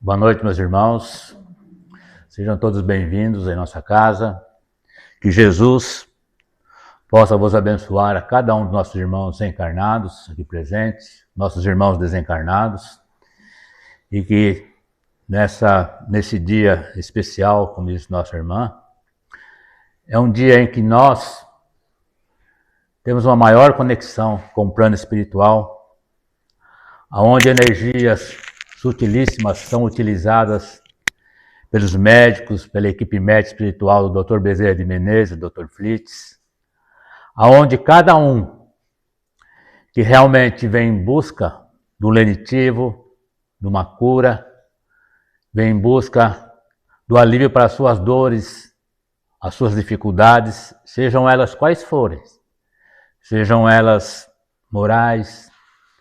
Boa noite, meus irmãos. Sejam todos bem-vindos em nossa casa. Que Jesus possa vos abençoar a cada um dos nossos irmãos encarnados aqui presentes, nossos irmãos desencarnados, e que nesse dia especial, como disse nossa irmã, é um dia em que nós temos uma maior conexão com o plano espiritual, onde energias sutilíssimas são utilizadas pelos médicos, pela equipe médica espiritual do Dr. Bezerra de Menezes, do Dr. Flitz, aonde cada um que realmente vem em busca do lenitivo, de uma cura, vem em busca do alívio para as suas dores, as suas dificuldades, sejam elas quais forem, sejam elas morais,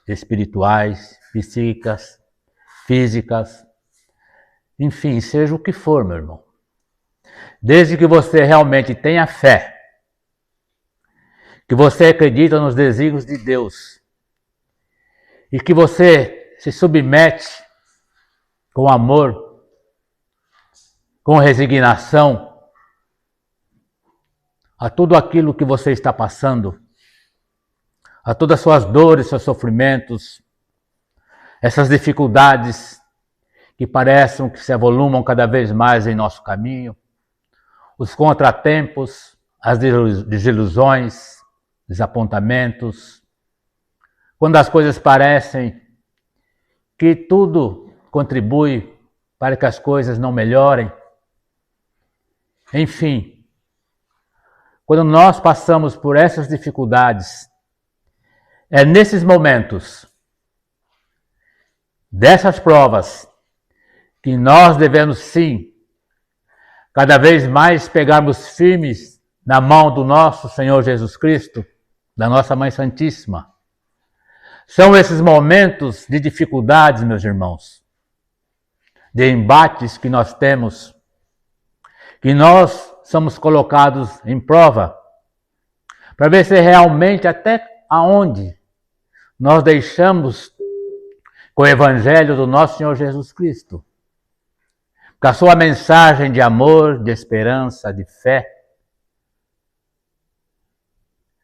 espirituais, psíquicas, físicas, enfim, seja o que for, meu irmão. Desde que você realmente tenha fé, que você acredita nos desígnios de Deus e que você se submete com amor, com resignação a tudo aquilo que você está passando, a todas as suas dores, seus sofrimentos, essas dificuldades que parecem que se avolumam cada vez mais em nosso caminho, os contratempos, as desilusões, desapontamentos, quando as coisas parecem que tudo contribui para que as coisas não melhorem. Enfim, quando nós passamos por essas dificuldades, é nesses momentos, dessas provas, que nós devemos sim, cada vez mais pegarmos firmes na mão do nosso Senhor Jesus Cristo, da nossa Mãe Santíssima. São esses momentos de dificuldades, meus irmãos, de embates que nós temos, que nós somos colocados em prova, para ver se realmente até aonde nós deixamos com o Evangelho do nosso Senhor Jesus Cristo, com a sua mensagem de amor, de esperança, de fé,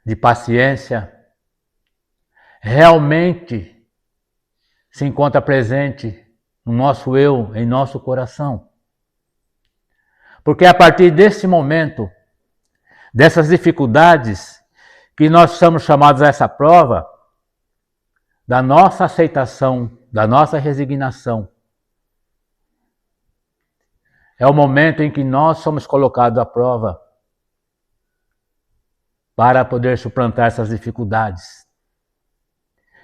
de paciência, realmente se encontra presente no nosso eu, em nosso coração. Porque é a partir desse momento, dessas dificuldades, que nós somos chamados a essa prova da nossa aceitação, da nossa resignação. É o momento em que nós somos colocados à prova para poder suplantar essas dificuldades.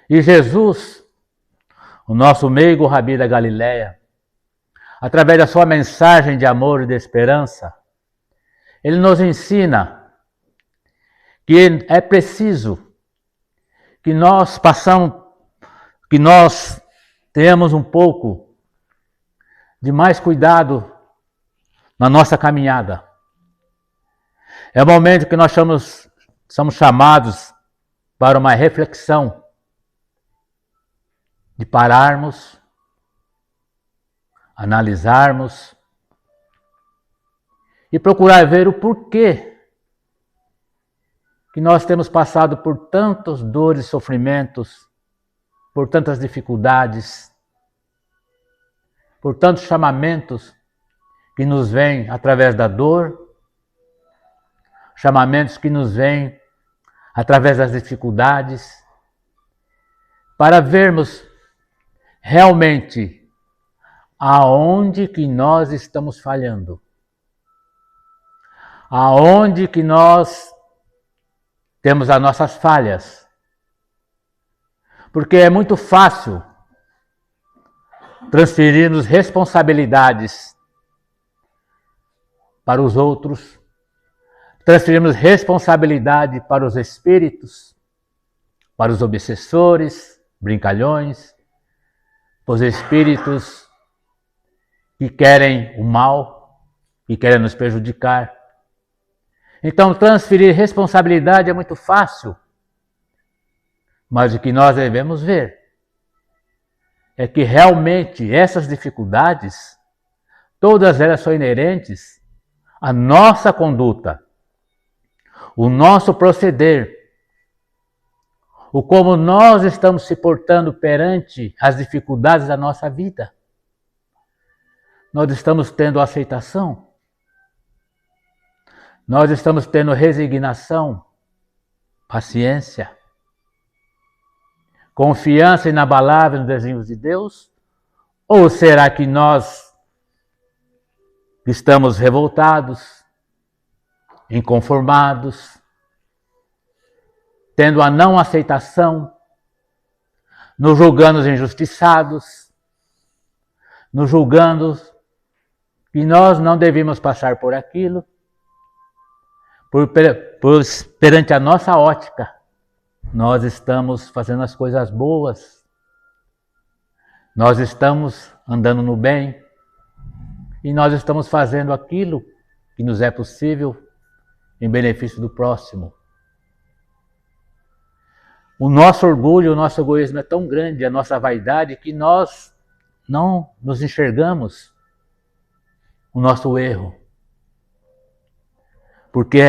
E Jesus, o nosso meigo Rabi da Galileia, através da sua mensagem de amor e de esperança, ele nos ensina que é preciso que nós tenhamos um pouco de mais cuidado na nossa caminhada. É o momento que nós somos chamados para uma reflexão, de pararmos, analisarmos e procurar ver o porquê que nós temos passado por tantas dores e sofrimentos, por tantas dificuldades, por tantos chamamentos que nos vêm através da dor, chamamentos que nos vêm através das dificuldades, para vermos realmente aonde que nós estamos falhando, aonde que nós temos as nossas falhas. Porque é muito fácil transferirmos responsabilidades para os outros, transferirmos responsabilidade para os espíritos, para os obsessores, brincalhões, para os espíritos que querem o mal, que querem nos prejudicar. Então, transferir responsabilidade é muito fácil, mas o que nós devemos ver é que realmente essas dificuldades, todas elas são inerentes à nossa conduta, o nosso proceder, o como nós estamos se portando perante as dificuldades da nossa vida. Nós estamos tendo aceitação, nós estamos tendo resignação, paciência, confiança inabalável nos desígnios de Deus? Ou será que nós estamos revoltados, inconformados, tendo a não aceitação, nos julgando injustiçados, nos julgando que nós não devíamos passar por aquilo, perante a nossa ótica, nós estamos fazendo as coisas boas, nós estamos andando no bem e nós estamos fazendo aquilo que nos é possível em benefício do próximo. O nosso orgulho, o nosso egoísmo é tão grande, a nossa vaidade, que nós não nos enxergamos o nosso erro. Porque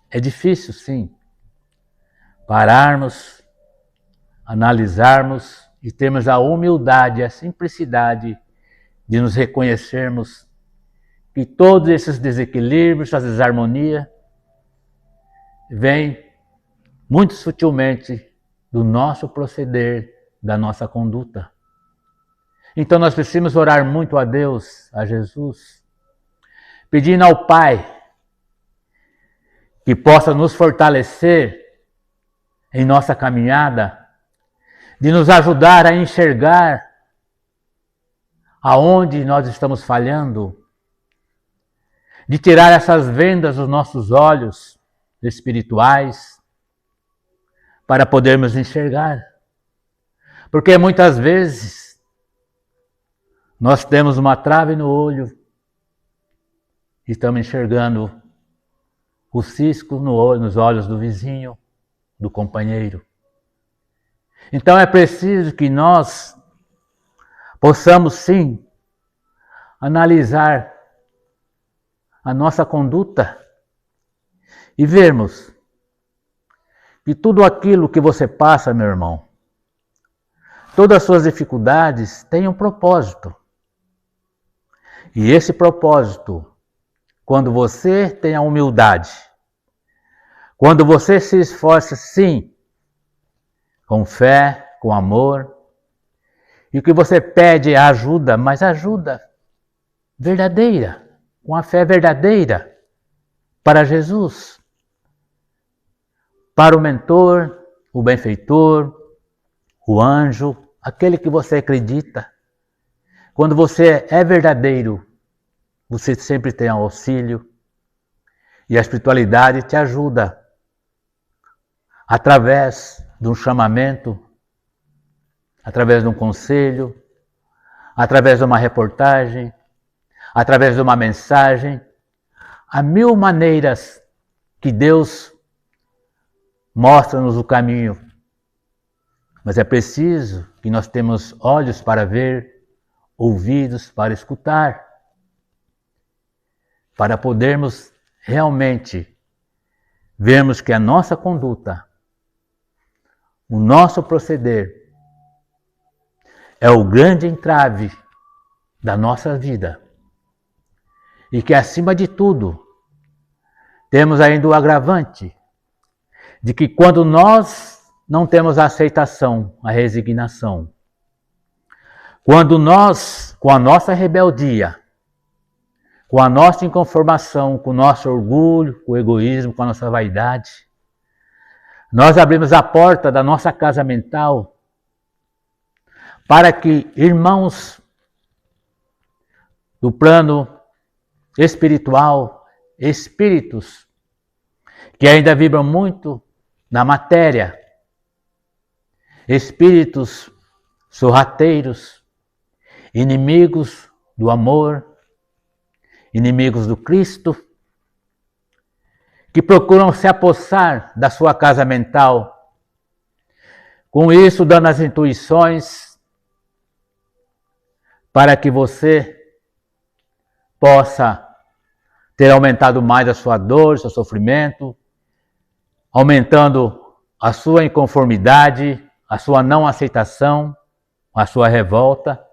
é difícil, sim, pararmos, analisarmos e termos a humildade, a simplicidade de nos reconhecermos que todos esses desequilíbrios, essa desarmonia, vêm muito sutilmente do nosso proceder, da nossa conduta. Então nós precisamos orar muito a Deus, a Jesus, pedindo ao Pai que possa nos fortalecer em nossa caminhada, de nos ajudar a enxergar aonde nós estamos falhando, de tirar essas vendas dos nossos olhos espirituais para podermos enxergar. Porque muitas vezes nós temos uma trave no olho e estamos enxergando o cisco nos olhos do vizinho, do companheiro. Então é preciso que nós possamos sim analisar a nossa conduta e vermos que tudo aquilo que você passa, meu irmão, todas as suas dificuldades têm um propósito. E esse propósito, quando você tem a humildade, quando você se esforça sim, com fé, com amor, e o que você pede é ajuda, mas ajuda verdadeira, com a fé verdadeira para Jesus, para o mentor, o benfeitor, o anjo, aquele que você acredita. Quando você é verdadeiro, você sempre tem auxílio e a espiritualidade te ajuda através de um chamamento, através de um conselho, através de uma reportagem, através de uma mensagem. Há mil maneiras que Deus mostra-nos o caminho, mas é preciso que nós tenhamos olhos para ver, ouvidos para escutar, para podermos realmente vermos que a nossa conduta, o nosso proceder, é o grande entrave da nossa vida. E que, acima de tudo, temos ainda o agravante de que quando nós não temos a aceitação, a resignação, quando nós, com a nossa rebeldia, com a nossa inconformação, com o nosso orgulho, com o egoísmo, com a nossa vaidade, nós abrimos a porta da nossa casa mental para que irmãos do plano espiritual, espíritos que ainda vibram muito na matéria, espíritos sorrateiros, inimigos do amor, inimigos do Cristo, que procuram se apossar da sua casa mental, com isso dando as intuições, para que você possa ter aumentado mais a sua dor, seu sofrimento, aumentando a sua inconformidade, a sua não aceitação, a sua revolta,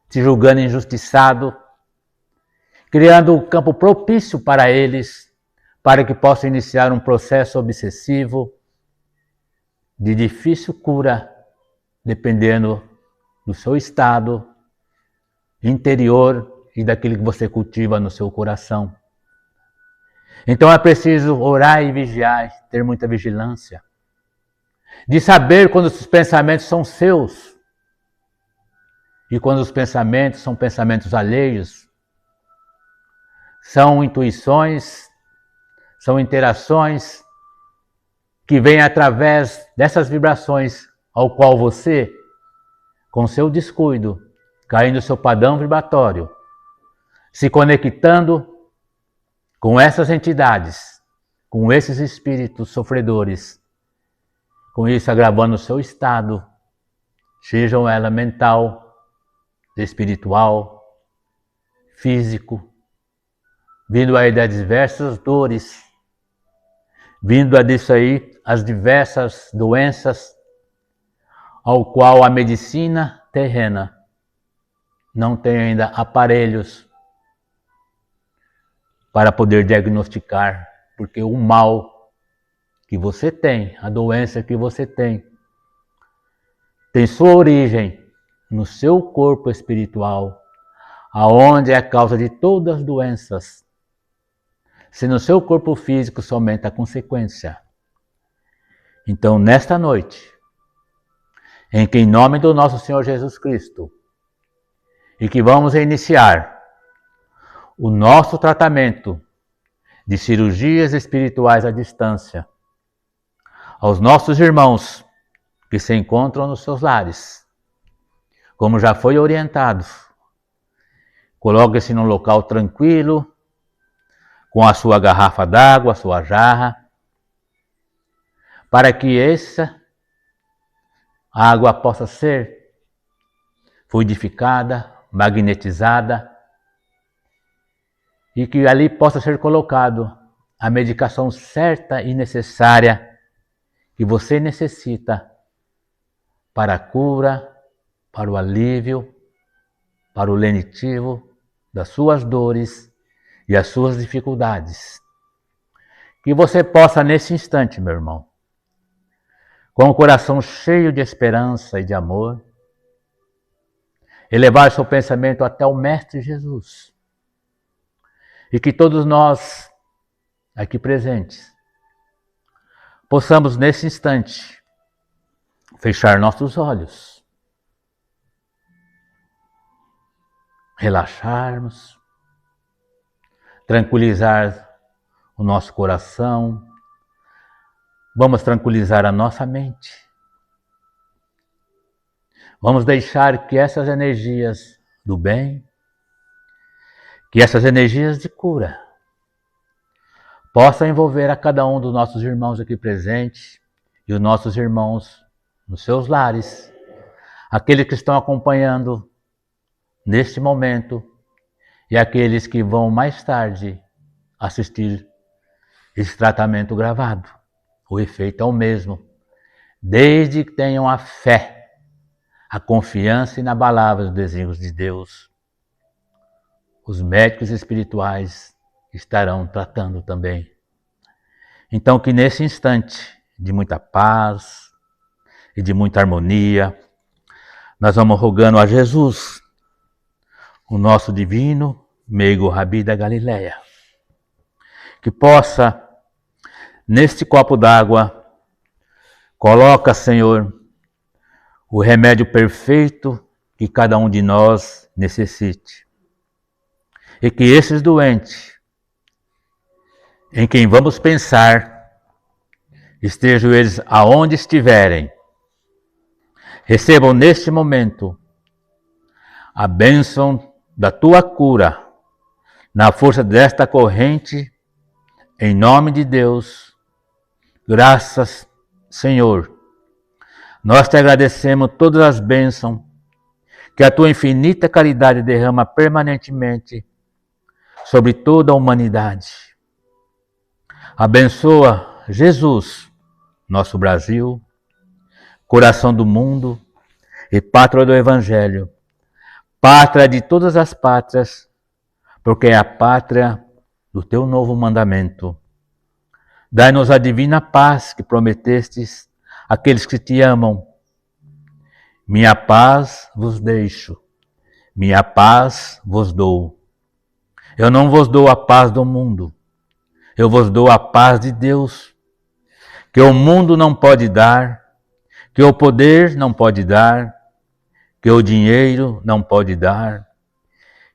te julgando injustiçado, criando um campo propício para eles, para que possam iniciar um processo obsessivo de difícil cura, dependendo do seu estado interior e daquilo que você cultiva no seu coração. Então é preciso orar e vigiar, ter muita vigilância, de saber quando os pensamentos são seus e quando os pensamentos são pensamentos alheios, são intuições, são interações que vêm através dessas vibrações ao qual você, com seu descuido, caindo no seu padrão vibratório, se conectando com essas entidades, com esses espíritos sofredores, com isso agravando o seu estado, sejam ela mental, espiritual, físico, vindo aí das diversas dores, vindo disso aí as diversas doenças, ao qual a medicina terrena não tem ainda aparelhos para poder diagnosticar, porque o mal que você tem, a doença que você tem sua origem no seu corpo espiritual, aonde é a causa de todas as doenças. Se no seu corpo físico somente a consequência. Então, nesta noite, em que em nome do nosso Senhor Jesus Cristo, e que vamos iniciar o nosso tratamento de cirurgias espirituais à distância, aos nossos irmãos que se encontram nos seus lares, como já foi orientado, coloque-se num local tranquilo, com a sua garrafa d'água, a sua jarra, para que essa água possa ser fluidificada, magnetizada, e que ali possa ser colocado a medicação certa e necessária que você necessita para a cura, para o alívio, para o lenitivo das suas dores e as suas dificuldades. Que você possa, nesse instante, meu irmão, com o coração cheio de esperança e de amor, elevar seu pensamento até o Mestre Jesus. E que todos nós, aqui presentes, possamos, nesse instante, fechar nossos olhos, relaxarmos, tranquilizar o nosso coração, vamos tranquilizar a nossa mente. Vamos deixar que essas energias do bem, que essas energias de cura, possam envolver a cada um dos nossos irmãos aqui presentes e os nossos irmãos nos seus lares, aqueles que estão acompanhando neste momento e aqueles que vão mais tarde assistir esse tratamento gravado. O efeito é o mesmo, desde que tenham a fé, a confiança inabalável nos desígnios de Deus. Os médicos espirituais estarão tratando também. Então que nesse instante de muita paz e de muita harmonia, nós vamos rogando a Jesus, o nosso divino meigo Rabi da Galileia, que possa, neste copo d'água, coloca, Senhor, o remédio perfeito que cada um de nós necessite. E que esses doentes, em quem vamos pensar, estejam eles aonde estiverem, recebam neste momento a bênção da tua cura, na força desta corrente, em nome de Deus. Graças, Senhor. Nós te agradecemos todas as bênçãos que a tua infinita caridade derrama permanentemente sobre toda a humanidade. Abençoa, Jesus, nosso Brasil, coração do mundo e pátria do Evangelho, pátria de todas as pátrias, porque é a pátria do teu novo mandamento. Dai-nos a divina paz que prometestes àqueles que te amam. Minha paz vos deixo, minha paz vos dou. Eu não vos dou a paz do mundo, eu vos dou a paz de Deus, que o mundo não pode dar, que o poder não pode dar, que o dinheiro não pode dar,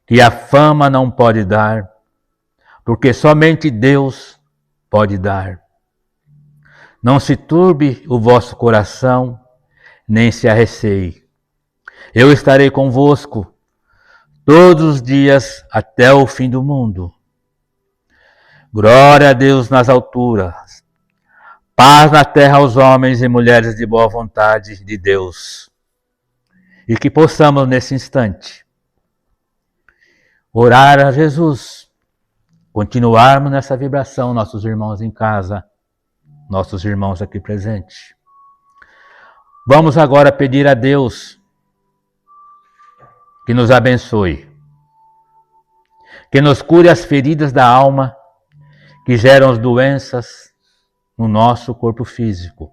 que a fama não pode dar, porque somente Deus pode dar. Não se turbe o vosso coração, nem se arreceie. Eu estarei convosco todos os dias até o fim do mundo. Glória a Deus nas alturas, paz na terra aos homens e mulheres de boa vontade de Deus. E que possamos nesse instante orar a Jesus, continuarmos nessa vibração, nossos irmãos em casa, nossos irmãos aqui presentes. Vamos agora pedir a Deus que nos abençoe, que nos cure as feridas da alma que geram as doenças no nosso corpo físico.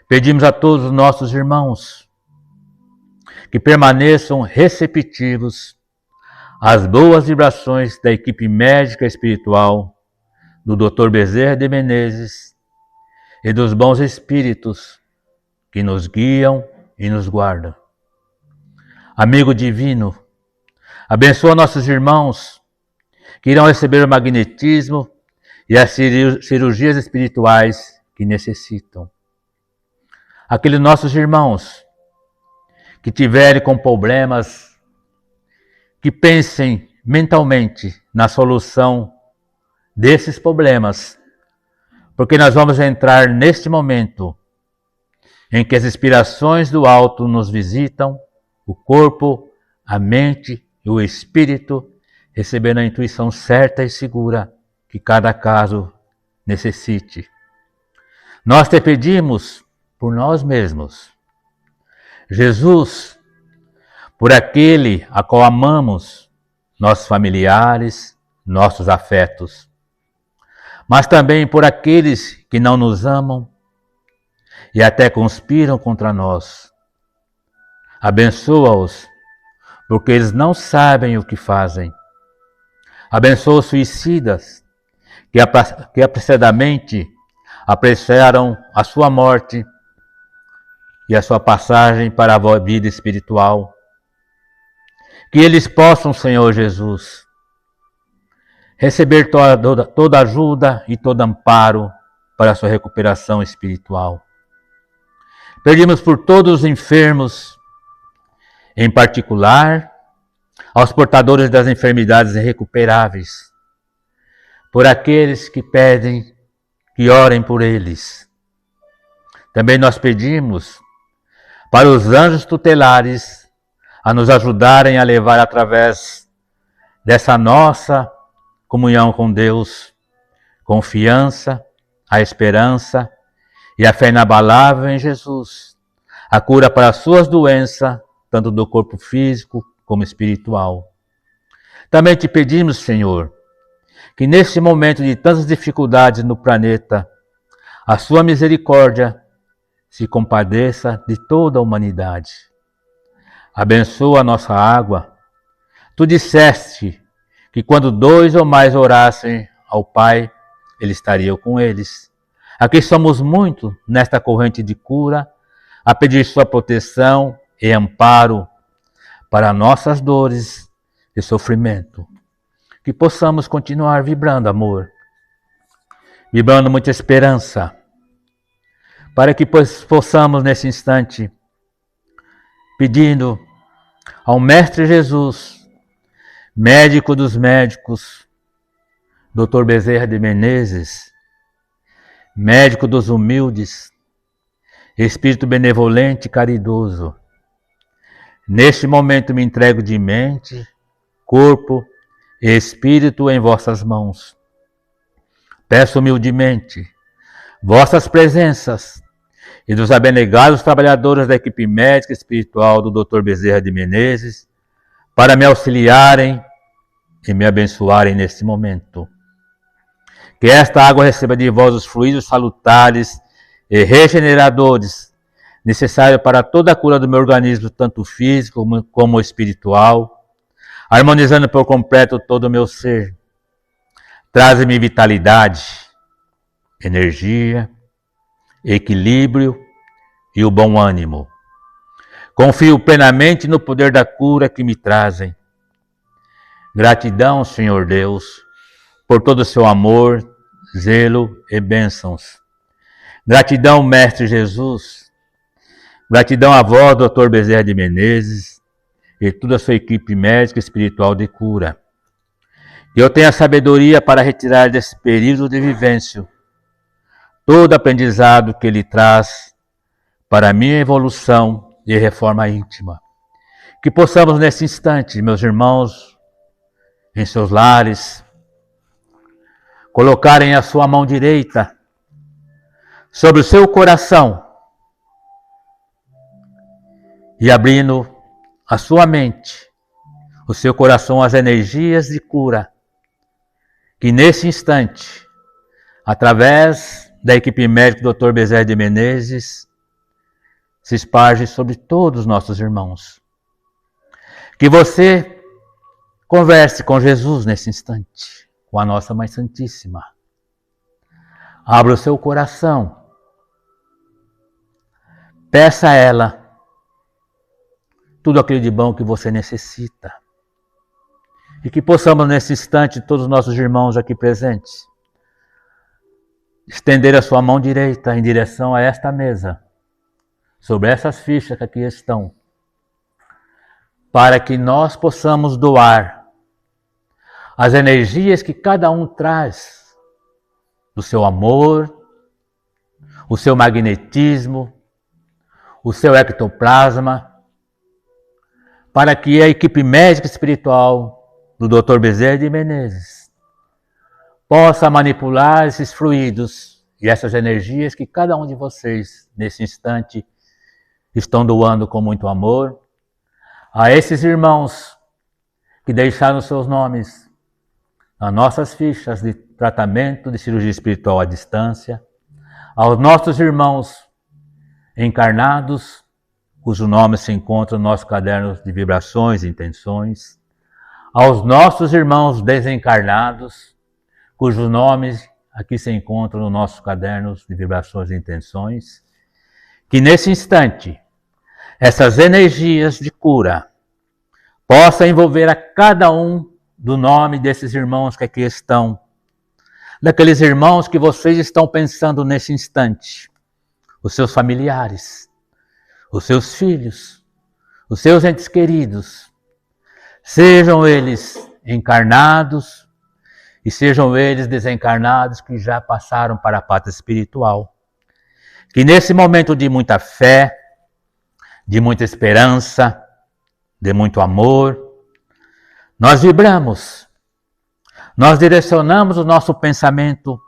Pedimos a todos os nossos irmãos que permaneçam receptivos às boas vibrações da equipe médica espiritual do Dr. Bezerra de Menezes e dos bons espíritos que nos guiam e nos guardam. Amigo divino, abençoa nossos irmãos que irão receber o magnetismo e as cirurgias espirituais que necessitam. Aqueles nossos irmãos que tiverem com problemas, que pensem mentalmente na solução desses problemas, porque nós vamos entrar neste momento em que as inspirações do alto nos visitam, o corpo, a mente e o espírito, recebendo a intuição certa e segura que cada caso necessite. Nós te pedimos por nós mesmos. Jesus, por aquele a qual amamos, nossos familiares, nossos afetos, mas também por aqueles que não nos amam e até conspiram contra nós. Abençoa-os, porque eles não sabem o que fazem. Abençoa os suicidas, que apressadamente apressaram a sua morte e a sua passagem para a vida espiritual. Que eles possam, Senhor Jesus, receber toda ajuda e todo amparo para a sua recuperação espiritual. Pedimos por todos os enfermos, em particular aos portadores das enfermidades irrecuperáveis, por aqueles que pedem que orem por eles. Também nós pedimos para os anjos tutelares a nos ajudarem a levar através dessa nossa comunhão com Deus, confiança, a esperança e a fé inabalável em Jesus, a cura para as suas doenças, tanto do corpo físico como espiritual. Também te pedimos, Senhor, que neste momento de tantas dificuldades no planeta, a sua misericórdia se compadeça de toda a humanidade. Abençoa a nossa água. Tu disseste que quando 2 ou mais orassem ao Pai, Ele estaria com eles. Aqui somos muitos nesta corrente de cura, a pedir sua proteção e amparo para nossas dores e sofrimento. Que possamos continuar vibrando amor, vibrando muita esperança, para que possamos nesse instante, pedindo ao Mestre Jesus, médico dos médicos, Dr. Bezerra de Menezes, médico dos humildes, Espírito benevolente e caridoso, Neste momento me entrego de mente, corpo e espírito em vossas mãos. Peço humildemente vossas presenças e dos abnegados trabalhadores da equipe médica e espiritual do Dr. Bezerra de Menezes para me auxiliarem e me abençoarem neste momento. Que esta água receba de vós os fluidos salutares e regeneradores necessários para toda a cura do meu organismo, tanto físico como espiritual, harmonizando por completo todo o meu ser. Traze-me vitalidade, energia, equilíbrio e o bom ânimo. Confio plenamente no poder da cura que me trazem. Gratidão, Senhor Deus, por todo o seu amor, zelo e bênçãos. Gratidão, Mestre Jesus. Gratidão a vós, Dr. Bezerra de Menezes, e toda a sua equipe médica e espiritual de cura. Que eu tenha sabedoria para retirar desse período de vivência todo aprendizado que ele traz para a minha evolução e reforma íntima. Que possamos nesse instante, meus irmãos, em seus lares, colocarem a sua mão direita sobre o seu coração e abrindo a sua mente, o seu coração às energias de cura, que nesse instante, através da equipe médica do Dr. Bezerra de Menezes, se esparge sobre todos os nossos irmãos. Que você converse com Jesus nesse instante, com a nossa Mãe Santíssima. Abra o seu coração. Peça a ela tudo aquilo de bom que você necessita. E que possamos nesse instante, todos os nossos irmãos aqui presentes, estender a sua mão direita em direção a esta mesa, sobre essas fichas que aqui estão, para que nós possamos doar as energias que cada um traz, do seu amor, o seu magnetismo, o seu ectoplasma, para que a equipe médica espiritual do Dr. Bezerra de Menezes possa manipular esses fluidos e essas energias que cada um de vocês, nesse instante, estão doando com muito amor a esses irmãos que deixaram seus nomes nas nossas fichas de tratamento de cirurgia espiritual à distância, aos nossos irmãos encarnados, cujo nome se encontra no nosso caderno de vibrações e intenções, aos nossos irmãos desencarnados, cujos nomes aqui se encontram no nosso caderno de vibrações e intenções, que nesse instante, essas energias de cura possam envolver a cada um do nome desses irmãos que aqui estão, daqueles irmãos que vocês estão pensando nesse instante, os seus familiares, os seus filhos, os seus entes queridos, sejam eles encarnados e sejam eles desencarnados que já passaram para a pátria espiritual. Que nesse momento de muita fé, de muita esperança, de muito amor, nós vibramos, nós direcionamos o nosso pensamento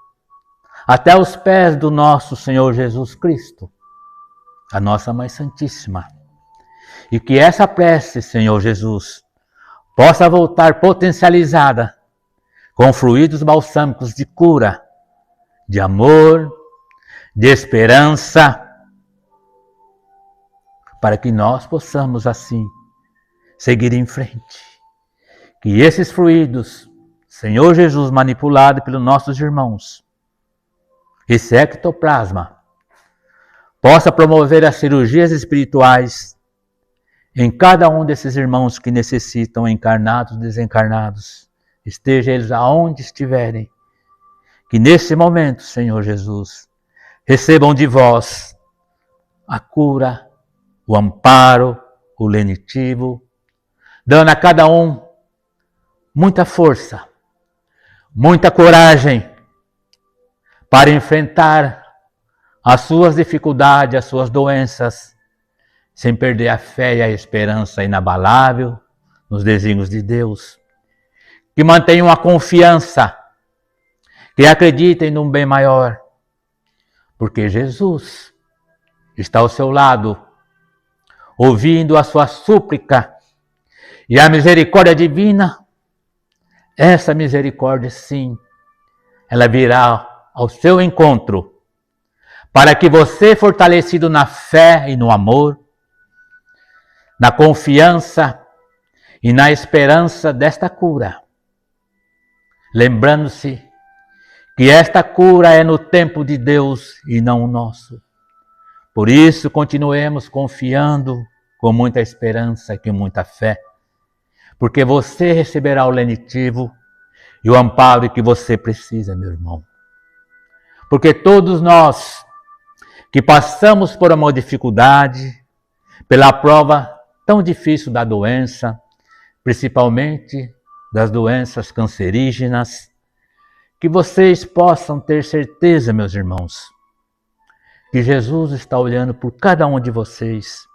até os pés do nosso Senhor Jesus Cristo, a nossa Mãe Santíssima. E que essa prece, Senhor Jesus, possa voltar potencializada com fluidos balsâmicos de cura, de amor, de esperança, para que nós possamos assim seguir em frente. Que esses fluidos, Senhor Jesus, manipulado pelos nossos irmãos, esse ectoplasma, possa promover as cirurgias espirituais em cada um desses irmãos que necessitam, encarnados, desencarnados, esteja eles aonde estiverem. Que nesse momento, Senhor Jesus, recebam de vós a cura, o amparo, o lenitivo, dando a cada um muita força, muita coragem para enfrentar as suas dificuldades, as suas doenças, sem perder a fé e a esperança inabalável nos desígnios de Deus. Que mantenham a confiança, que acreditem num bem maior, porque Jesus está ao seu lado, ouvindo a sua súplica, e a misericórdia divina, essa misericórdia sim, ela virá ao seu encontro, para que você, fortalecido na fé e no amor, na confiança e na esperança desta cura, lembrando-se que esta cura é no tempo de Deus e não o nosso. Por isso, continuemos confiando com muita esperança e com muita fé, porque você receberá o lenitivo e o amparo que você precisa, meu irmão. Porque todos nós que passamos por uma dificuldade, pela prova tão difícil da doença, principalmente das doenças cancerígenas, que vocês possam ter certeza, meus irmãos, que Jesus está olhando por cada um de vocês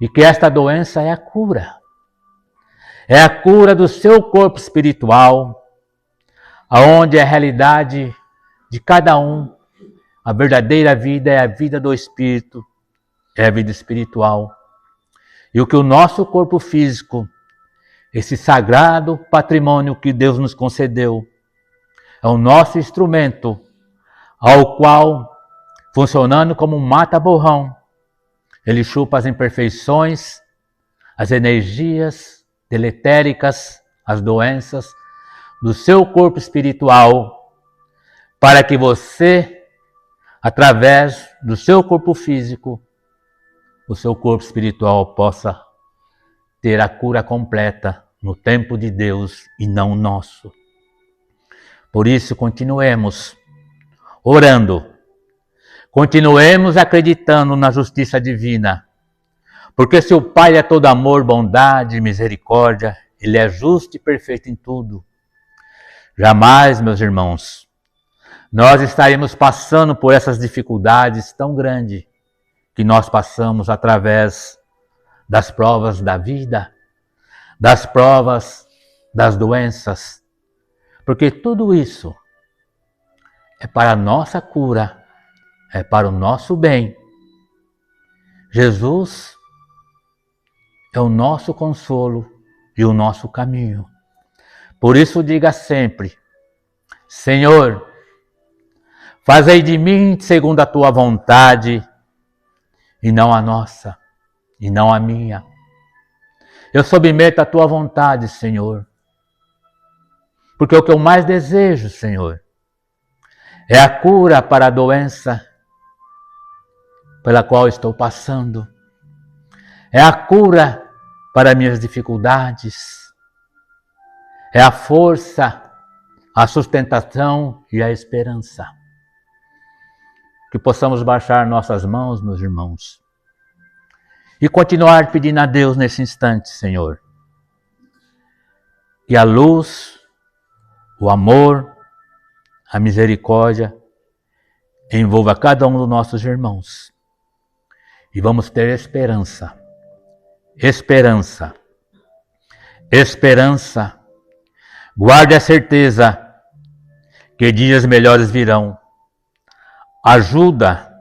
e que esta doença é a cura. É a cura do seu corpo espiritual, aonde a realidade de cada um, a verdadeira vida é a vida do Espírito, é a vida espiritual. E o que o nosso corpo físico, esse sagrado patrimônio que Deus nos concedeu, é o nosso instrumento, ao qual, funcionando como um mata-borrão, ele chupa as imperfeições, as energias deletéricas, as doenças do seu corpo espiritual, para que você, através do seu corpo físico, o seu corpo espiritual possa ter a cura completa no tempo de Deus e não nosso. Por isso, continuemos orando, continuemos acreditando na justiça divina, porque se o Pai é todo amor, bondade e misericórdia, Ele é justo e perfeito em tudo. Jamais, meus irmãos, nós estaremos passando por essas dificuldades tão grandes que nós passamos através das provas da vida, das provas das doenças, porque tudo isso é para a nossa cura, é para o nosso bem. Jesus é o nosso consolo e o nosso caminho. Por isso diga sempre: Senhor, fazei de mim segundo a tua vontade, e não a nossa, e não a minha. Eu submeto a tua vontade, Senhor, porque o que eu mais desejo, Senhor, é a cura para a doença pela qual estou passando. É a cura para minhas dificuldades. É a força, a sustentação e a esperança. Que possamos baixar nossas mãos, meus irmãos, e continuar pedindo a Deus nesse instante, Senhor, que a luz, o amor, a misericórdia envolva cada um dos nossos irmãos. E vamos ter esperança, esperança, esperança. Guarde a certeza que dias melhores virão. Ajuda,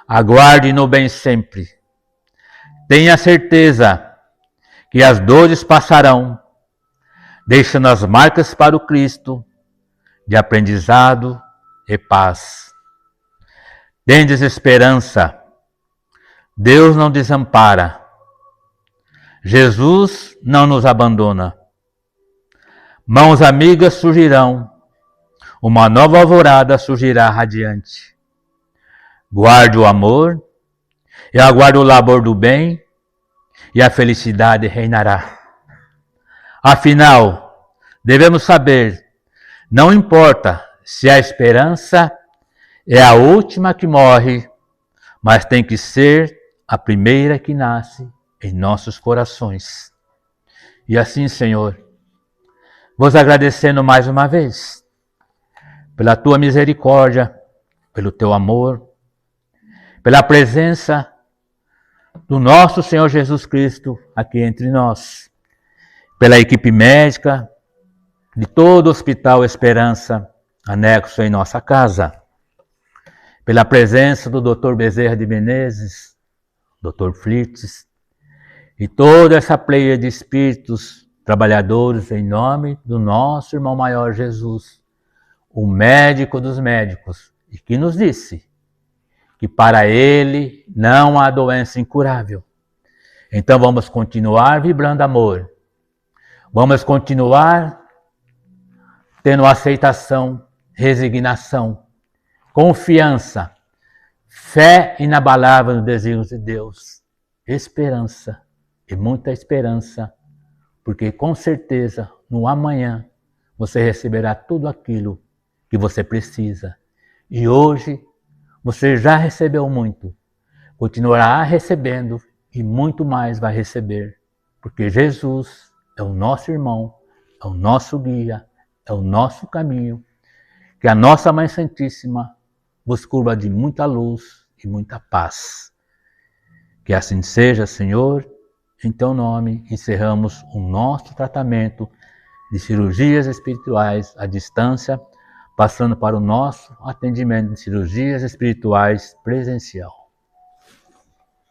aguarde no bem sempre. Tenha certeza que as dores passarão, deixando as marcas para o Cristo de aprendizado e paz. Tendes esperança. Deus não desampara. Jesus não nos abandona. Mãos amigas surgirão. Uma nova alvorada surgirá radiante. Guarde o amor e aguarde o labor do bem, e a felicidade reinará. Afinal, devemos saber, não importa se a esperança é a última que morre, mas tem que ser a primeira que nasce em nossos corações. E assim, Senhor, vos agradecendo mais uma vez pela tua misericórdia, pelo teu amor, pela presença do nosso Senhor Jesus Cristo aqui entre nós, pela equipe médica de todo o Hospital Esperança, anexo em nossa casa, pela presença do Dr. Bezerra de Menezes, Dr. Flitz, e toda essa pleia de espíritos trabalhadores em nome do nosso irmão maior Jesus, o médico dos médicos, e que nos disse que para ele não há doença incurável. Então vamos continuar vibrando amor, vamos continuar tendo aceitação, resignação, confiança, fé inabalável nos desígnios de Deus, esperança e muita esperança, porque com certeza no amanhã você receberá tudo aquilo que você precisa. E hoje você já recebeu muito, continuará recebendo e muito mais vai receber, porque Jesus é o nosso irmão, é o nosso guia, é o nosso caminho, que a nossa Mãe Santíssima vos cubra de muita luz e muita paz. Que assim seja, Senhor. Em teu nome, encerramos o nosso tratamento de cirurgias espirituais à distância, passando para o nosso atendimento de cirurgias espirituais presencial.